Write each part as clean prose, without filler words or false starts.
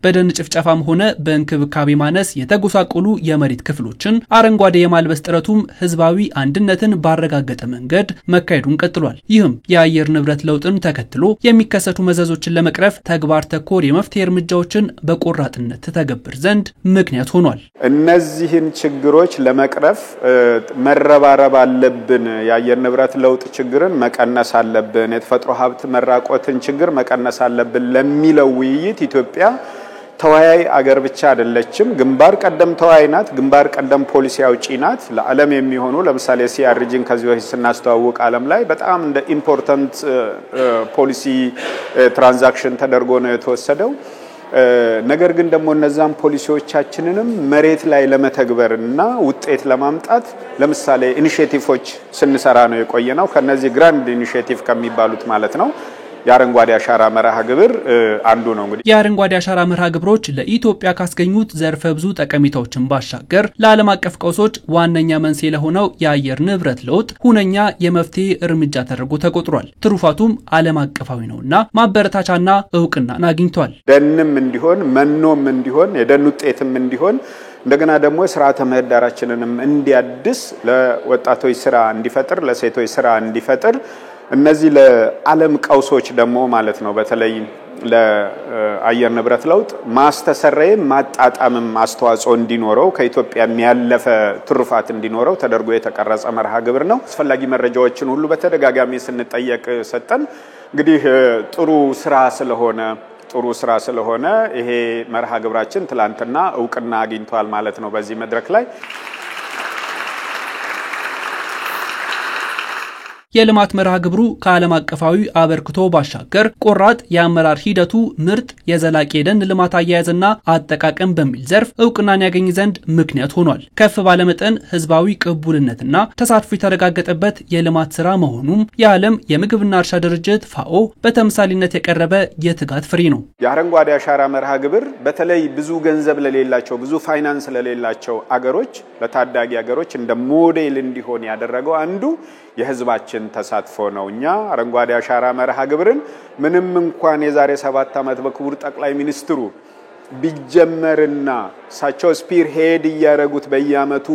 በደን ጭፍጨፋም ሆነ በእንክብካቤ ማነስ የተጎሳቆሉ የመሬት ክፍሎችን አረንጓዴ የማልበስ ጥረቱም ህዝባዊ አንድነትን ባረጋገጠ መንገድ መካሄዱን ቀጥሏል። ይህም የአየር ንብረት ለውጥን ተከትሎ የሚከሰቱ መዘዞችን ለመቅረፍ ተግባር ተኮር የመፍትሄ እርምጃዎችን በቆራጥነት ተተገብር ዘንድ ምክንያት ሆኗል። እነዚህን ችግሮች ለመቅረፍ መረባረብ አለብን። የአየር ንብረት ለውጥ ችግርን መቀነስ አለብን። የተፈጥሮ ሀብት መራቆትን ችግር መቀነስ አለብን ለሚለው ውይይት ኢትዮጵያ ተወያይ አገር ብቻ አይደለችም። ግንባር ቀደም ተወያይ ናት። ግንባር ቀደም ፖሊሲ አውጪ ናት። ለዓለም የሚሆኑ ለምሳሌ ሲአርጂን ከዚህ በፊት ስናስተዋውቅ ዓለም ላይ በጣም እንደ ኢምፖርታንት ፖሊሲ ትራንዛክሽን ተደርጎ ነው የተወሰደው። ነገር ግን ደግሞ እነዛን ፖሊሲዎቻችንንም መሬት ላይ ለመተግበርና ውጤት ለማምጣት ለምሳሌ ኢኒሺዬቲቭዎች ስንሰራ ነው የቆየነው። ከነዚህ ግራንድ ኢኒሺዬቲቭ ከሚባሉት ማለት ነው የአረንጓዴ አሻራ መርሃ ግብር አንዱ ነው። እንግዲህ የአረንጓዴ አሻራ መርሃ ግብሮች ለኢትዮጵያ ካስገኙት ዘርፈ ብዙ ጠቀሜታዎችን ባሻገር ለዓለም አቀፍ ቀውሶች ዋነኛ መንስኤ ለሆነው የአየር ንብረት ለውጥ ሁነኛ የመፍትሄ እርምጃ ተደርጎ ተቆጥሯል። ትሩፋቱም ዓለም አቀፋዊ ነውና ማበረታቻና እውቅናን አግኝቷል። ደንም እንዲሆን መኖም እንዲሆን የደን ውጤትም እንዲሆን እንደገና ደግሞ ስርዓተ ምህዳራችንንም እንዲያድስ ለወጣቶች ስራ እንዲፈጥር ለሴቶች ስራ እንዲፈጥር እነዚህ ለዓለም ቀውሶች ደግሞ ማለት ነው በተለይ ለአየር ንብረት ለውጥ ማስተሰረይ ማጣጣምም አስተዋጽኦ እንዲኖረው ከኢትዮጵያ የሚያለፈ ትሩፋት እንዲኖረው ተደርጎ የተቀረጸ መርሃ ግብር ነው። አስፈላጊ መረጃዎችን ሁሉ በተደጋጋሚ ስንጠየቅ ሰጠን። እንግዲህ ጥሩ ስራ ስለሆነ ይሄ መርሃ ግብራችን ትላንትና እውቅና አግኝቷል ማለት ነው በዚህ መድረክ ላይ። የልማት መርሃ ግብሩ ከዓለም አቀፋዊ አበርክቶ ባሻገር ቆራጥ የአመራር ሂደቱ ምርጥ የዘላቂ ደን ልማት አያያዝና አጠቃቀም በሚል ዘርፍ እውቅናን ያገኝ ዘንድ ምክንያት ሆኗል። ከፍ ባለ መጠን ህዝባዊ ቅቡልነትና ተሳትፎ የተረጋገጠበት የልማት ስራ መሆኑም የዓለም የምግብና እርሻ ድርጅት ፋኦ በተምሳሌነት የቀረበ የትጋት ፍሬ ነው። የአረንጓዴ አሻራ መርሃ ግብር በተለይ ብዙ ገንዘብ ለሌላቸው ብዙ ፋይናንስ ለሌላቸው አገሮች ለታዳጊ አገሮች እንደ ሞዴል እንዲሆን ያደረገው አንዱ የህዝባችን ተሳትፎ ነው። እኛ አረንጓዴ አሻራ መርሃ ግብርን ምንም እንኳን የዛሬ 7 ዓመት በክቡር ጠቅላይ ሚኒስትሩ ቢጀመርና ሳቸው ስፒር ሄድ ያረጉት በየአመቱ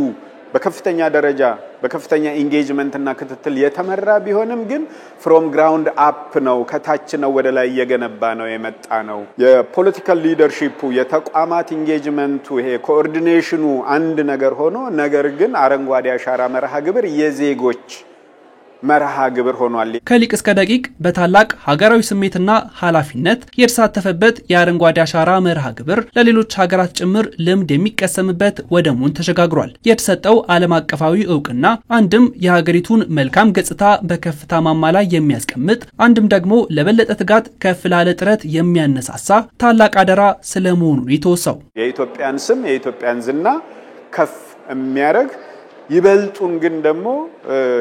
በከፍተኛ ደረጃ በከፍተኛ ኢንጌጅመንት እና ክትትል የተመራ ቢሆንም ግን ፍሮም ግራውንድ አፕ ነው ከታች ነው ወደ ላይ የገነባ ነው የመጣ ነው። የፖለቲካል ሊደርሺፑ የተቋማት ኢንጌጅመንቱ ይሄ ኮኦርዲኔሽኑ አንድ ነገር ሆኖ ነገር ግን አረንጓዴ አሻራ መርሃ ግብር የዜጎች መርሃ ግብር ሆኗል። ከሊቅ እስከ ደቂቅ በታላቅ ሀገራዊ ስሜትና ኃላፊነት የተሳተፈበት የአረንጓዴ አሻራ መርሃ ግብር ለሌሎች ሀገራት ጭምር ልምድ የሚቀሰምበት ወደ መሆን ተሸጋግሯል። የተሰጠው ዓለም አቀፋዊ እውቅና አንድም የሀገሪቱን መልካም ገጽታ በከፍታ ማማ ላይ የሚያስቀምጥ አንድም ደግሞ ለበለጠ ትጋት ከፍ ላለ ጥረት የሚያነሳሳ ታላቅ አደራ ስለመሆኑ የተወሳው የኢትዮጵያን ስም የኢትዮጵያን ዝና ከፍ የሚያደርግ ይበልጡን ግን ደግሞ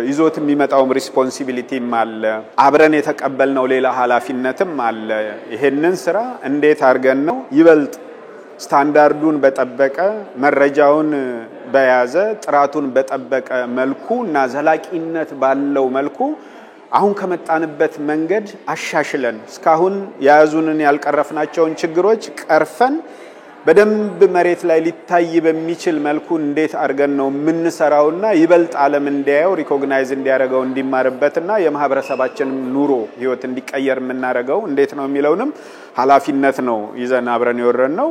ይዞት የሚመጣው ሪስፖንሲቢሊቲም አለ። አብረን የተቀበልነው ሌላ ኃላፊነትም አለ። ይሄንን ስራ እንዴት አድርገን ነው ይበልጥ ስታንዳርዱን በጠበቀ መረጃውን በያዘ ጥራቱን በጠበቀ መልኩና ዘላቂነት ባለው መልኩ አሁን ከመጣንበት መንገድ አሻሽለን እስካሁን ያዙንን ያልቀረፍናቸውን ችግሮች ቀርፈን በደንብ መሬት ላይ ሊታይ በሚችል መልኩ እንዴት አድርገን ነው ምንሰራውና ይበልጥ ዓለም እንዲያየው ሪኮግናይዝ እንዲያደርገው እንዲማርበትና የማህበረሰባችን ኑሮ ህይወት እንዲቀየር ምናረጋው እንዴት ነው የሚለውንም ኃላፊነት ነው ይዘን አብረን የወረን ነው።